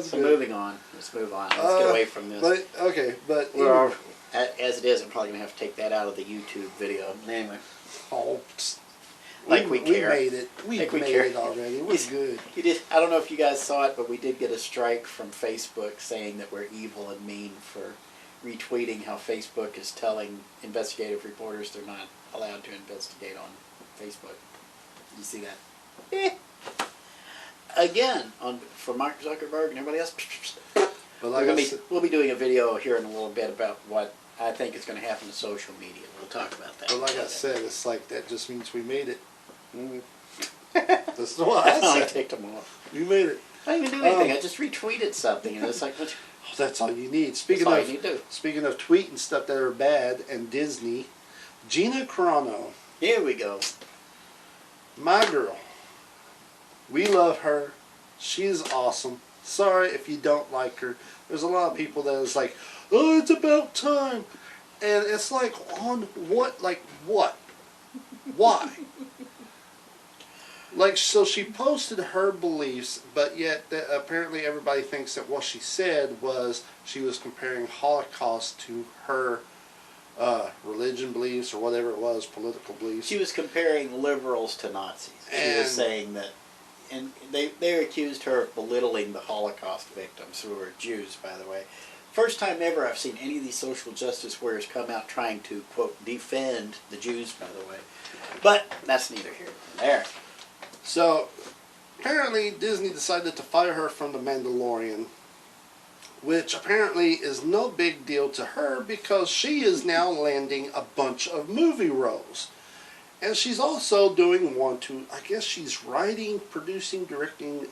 So moving on. Let's move on. Let's get away from this. But as it is, I'm probably going to have to take that out of the YouTube video. Anyway. Oh, we care. We made it. We made it already. We're good. I don't know if you guys saw it, but we did get a strike from Facebook saying that we're evil and mean for retweeting how Facebook is telling investigative reporters they're not allowed to investigate on Facebook. You see that? Again, for Mark Zuckerberg and everybody else. But like we'll be doing a video here in a little bit about what I think is going to happen to social media. We'll talk about that. But like I said, it's like that just means we made it. That's what I said. I ticked them off. You made it. I didn't even do anything. I just retweeted something, and it's like, what? That's all you need. Speaking of tweeting stuff that are bad and Disney, Gina Carano. Here we go. My girl. We love her. She is awesome. Sorry if you don't like her. There's a lot of people that is like, oh, it's about time. And it's like, on what? Like, what? Why? Like, so she posted her beliefs, but yet apparently everybody thinks that what she said was she was comparing Holocaust to her religion beliefs or whatever it was, political beliefs. She was comparing liberals to Nazis. She was saying that, and they accused her of belittling the Holocaust victims, who were Jews, by the way. First time ever I've seen any of these social justice warriors come out trying to, quote, defend the Jews, by the way. But that's neither here nor there. So, apparently Disney decided to fire her from The Mandalorian, which apparently is no big deal to her because she is now landing a bunch of movie roles. And she's also doing I guess she's writing, producing, directing,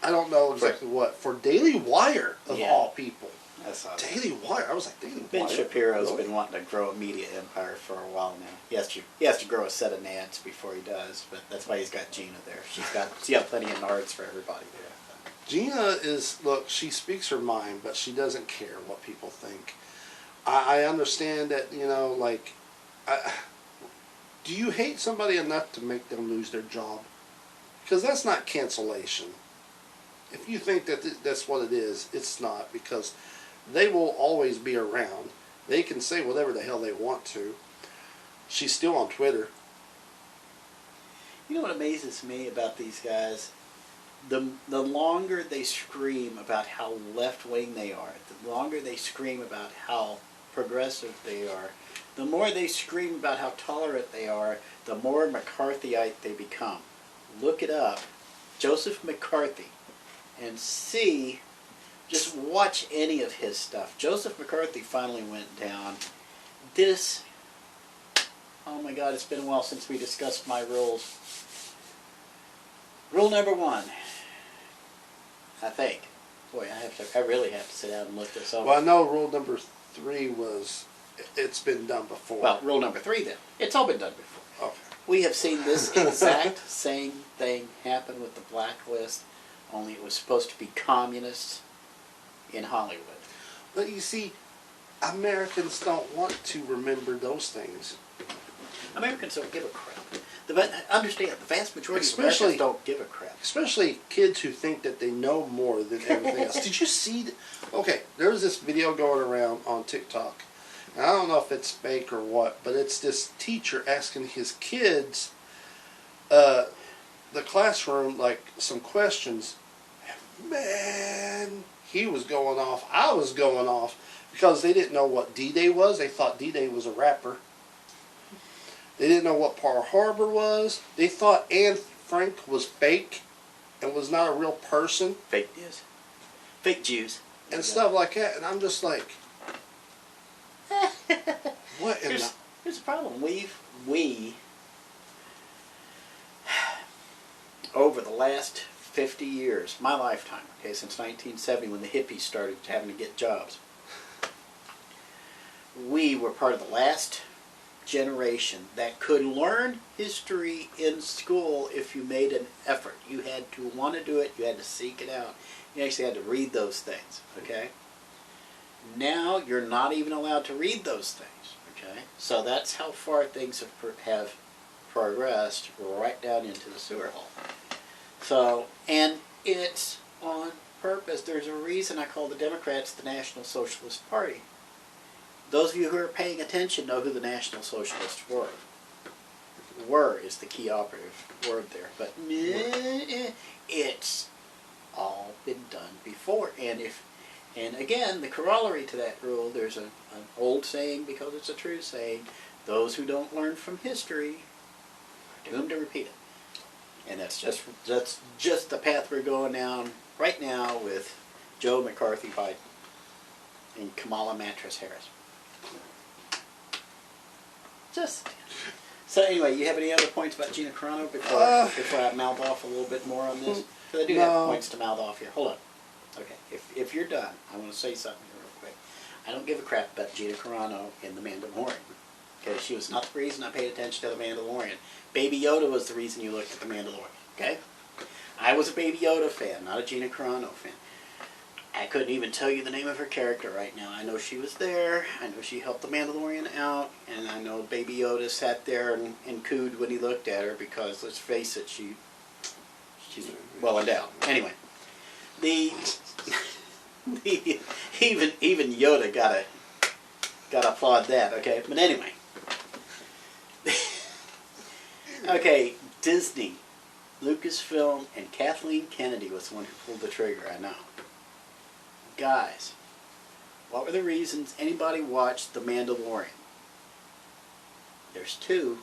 I don't know exactly what, for Daily Wire, of all people. Daily Wire. I was like, Daily Wire? Ben Shapiro's been wanting to grow a media empire for a while now. He has to grow a set of nads before he does, but that's why he's got Gina there. She's got plenty of nards for everybody there. Gina is, look, she speaks her mind, but she doesn't care what people think. I understand that, like, do you hate somebody enough to make them lose their job? Because that's not cancellation. If you think that that's what it is, it's not, because they will always be around. They can say whatever the hell they want to. She's still on Twitter. You know what amazes me about these guys? The longer they scream about how left-wing they are, the longer they scream about how progressive they are, the more they scream about how tolerant they are, the more McCarthyite they become. Look it up. Joseph McCarthy. And see... Just watch any of his stuff. Joseph McCarthy finally went down. Oh my God, it's been a while since we discussed my rules. Rule number 1, I think. Boy, I really have to sit down and look this over. Well, I know rule number 3 was, it's been done before. Well, rule number 3 then. It's all been done before. Okay. We have seen this exact same thing happen with the blacklist, only it was supposed to be communists in Hollywood. But you see, Americans don't want to remember those things. Americans don't give a crap. Understand, the vast majority of Americans don't give a crap. Especially kids who think that they know more than everything else. Did you see... Okay, there was this video going around on TikTok. And I don't know if it's fake or what, but it's this teacher asking his kids, the classroom, like, some questions. Man... He was going off. I was going off because they didn't know what D-Day was. They thought D-Day was a rapper. They didn't know what Pearl Harbor was. They thought Anne Frank was fake and was not a real person. Fake news. Fake Jews. And stuff like that. And I'm just like, what in the... Here's the problem. We, over the last 50 years, my lifetime, okay, since 1970 when the hippies started having to get jobs, we were part of the last generation that could learn history in school if you made an effort. You had to want to do it, you had to seek it out. You actually had to read those things, okay? Now you're not even allowed to read those things, okay? So that's how far things have progressed right down into the sewer hole. So, and it's on purpose. There's a reason I call the Democrats the National Socialist Party. Those of you who are paying attention know who the National Socialists were. Were is the key operative word there. But it's all been done before. And again, the corollary to that rule, there's an old saying, because it's a true saying, those who don't learn from history are doomed to repeat it. And that's just the path we're going down right now with Joe McCarthy Biden and Kamala Mattress Harris. So anyway, you have any other points about Gina Carano before I mouth off a little bit more on this? Because I do have points to mouth off here. Hold on. Okay, if you're done, I want to say something here real quick. I don't give a crap about Gina Carano in The Mandalorian. Okay, she was not the reason I paid attention to The Mandalorian. Baby Yoda was the reason you looked at The Mandalorian. Okay? I was a Baby Yoda fan, not a Gina Carano fan. I couldn't even tell you the name of her character right now. I know she was there. I know she helped the Mandalorian out. And I know Baby Yoda sat there and cooed when he looked at her because, let's face it, she's well endowed. Anyway, even Yoda gotta applaud that. Okay, but anyway, okay, Disney, Lucasfilm, and Kathleen Kennedy was the one who pulled the trigger. I know. Guys, what were the reasons anybody watched The Mandalorian? There's two,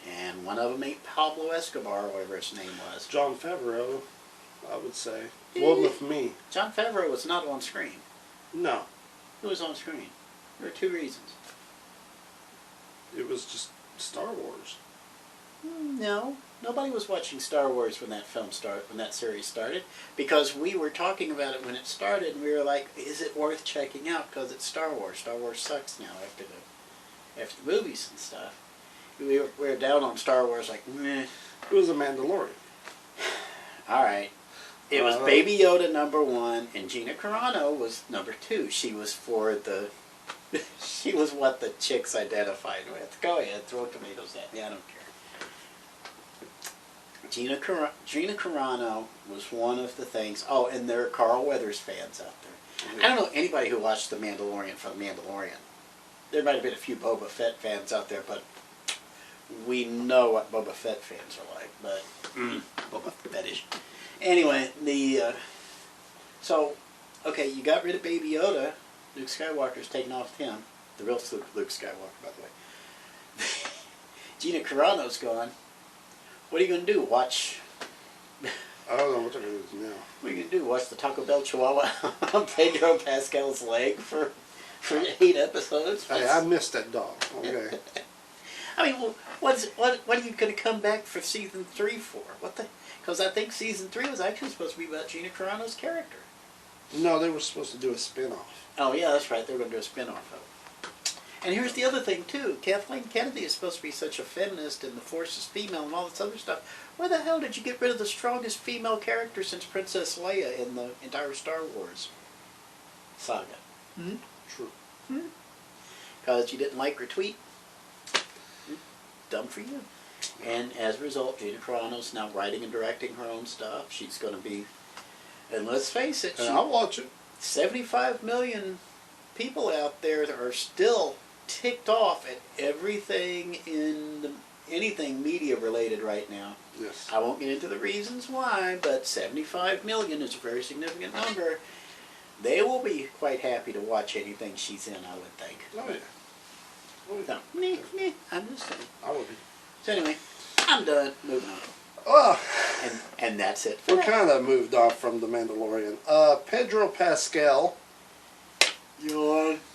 and one of them ain't Pablo Escobar, or whatever his name was. Jon Favreau, I would say. One with me. Jon Favreau was not on screen. No. Who was on screen? There are two reasons. It was just Star Wars. No, nobody was watching Star Wars when that series started, because we were talking about it when it started, and we were like, is it worth checking out because it's Star Wars? Star Wars sucks now after the movies and stuff. We were down on Star Wars like, meh. It was a Mandalorian. All right. It was Baby Yoda #1, and Gina Carano was #2. She was she was what the chicks identified with. Go ahead, throw tomatoes at me. I don't care. Gina Carano was one of the things. Oh, and there are Carl Weathers fans out there. I don't know anybody who watched The Mandalorian for The Mandalorian. There might have been a few Boba Fett fans out there, but we know what Boba Fett fans are like. But Boba Fettish. Anyway, so okay, you got rid of Baby Yoda. Luke Skywalker's taken off with him. The real Luke Skywalker, by the way. Gina Carano's gone. What are you going to do? Watch? I don't know what they're going to do now. What are you going to do? Watch the Taco Bell Chihuahua on Pedro Pascal's leg for 8 episodes? Hey, I missed that dog. Okay. I mean, well, what are you going to come back for season 3 for? Because I think season 3 was actually supposed to be about Gina Carano's character. No, they were supposed to do a spin-off. Oh yeah, that's right. They were going to do a spin-off of it. And here's the other thing too. Kathleen Kennedy is supposed to be such a feminist and the Force is female and all this other stuff. Why the hell did you get rid of the strongest female character since Princess Leia in the entire Star Wars saga? True. Because you didn't like her tweet? Dumb for you. And as a result, Gina Carano's now writing and directing her own stuff. She's going to be, and let's face it, I'll watch it. 75 million people out there that are still ticked off at everything anything media related right now. Yes. I won't get into the reasons why, but 75 million is a very significant number. They will be quite happy to watch anything she's in, I would think. Oh yeah. No, I'm just saying. I will be. So anyway, I'm done. Moving on. Oh. And that's it for We that. kind of moved off from The Mandalorian. Pedro Pascal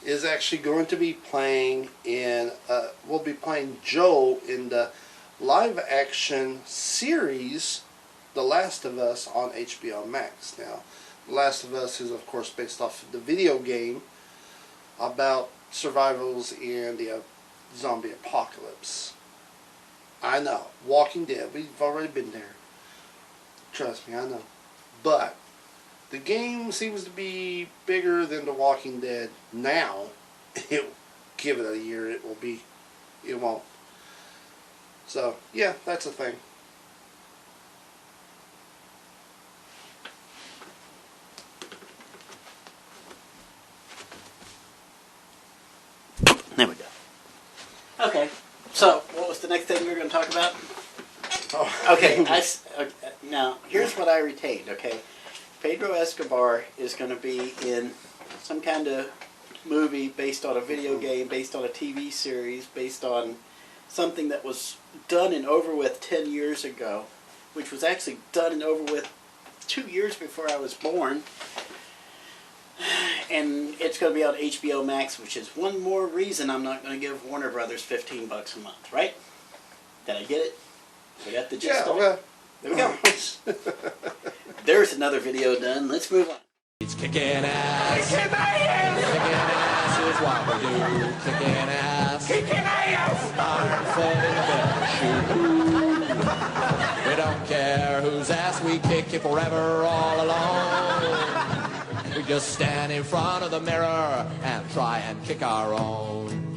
is actually going to be playing will be playing Joe in the live-action series The Last of Us on HBO Max. Now, The Last of Us is, of course, based off of the video game about survivals in the zombie apocalypse. I know, Walking Dead, we've already been there. Trust me, I know. But the game seems to be bigger than The Walking Dead now. Give it a year, it won't. So, yeah, that's a thing. the next thing we're going to talk about? Oh. Okay, now, here's what I retained, okay? Pedro Escobar is going to be in some kind of movie based on a video game, based on a TV series, based on something that was done and over with 10 years ago, which was actually done and over with 2 years before I was born. And it's going to be on HBO Max, which is one more reason I'm not going to give Warner Brothers $15 a month, right? Did I get it? We got the gist of it? Okay. There we go. There's another video done. Let's move on. It's kicking ass. Kicking ass is what we do. Kicking ass. Kicking ass. We don't care whose ass we kick if we're ever all alone. We just stand in front of the mirror and try and kick our own.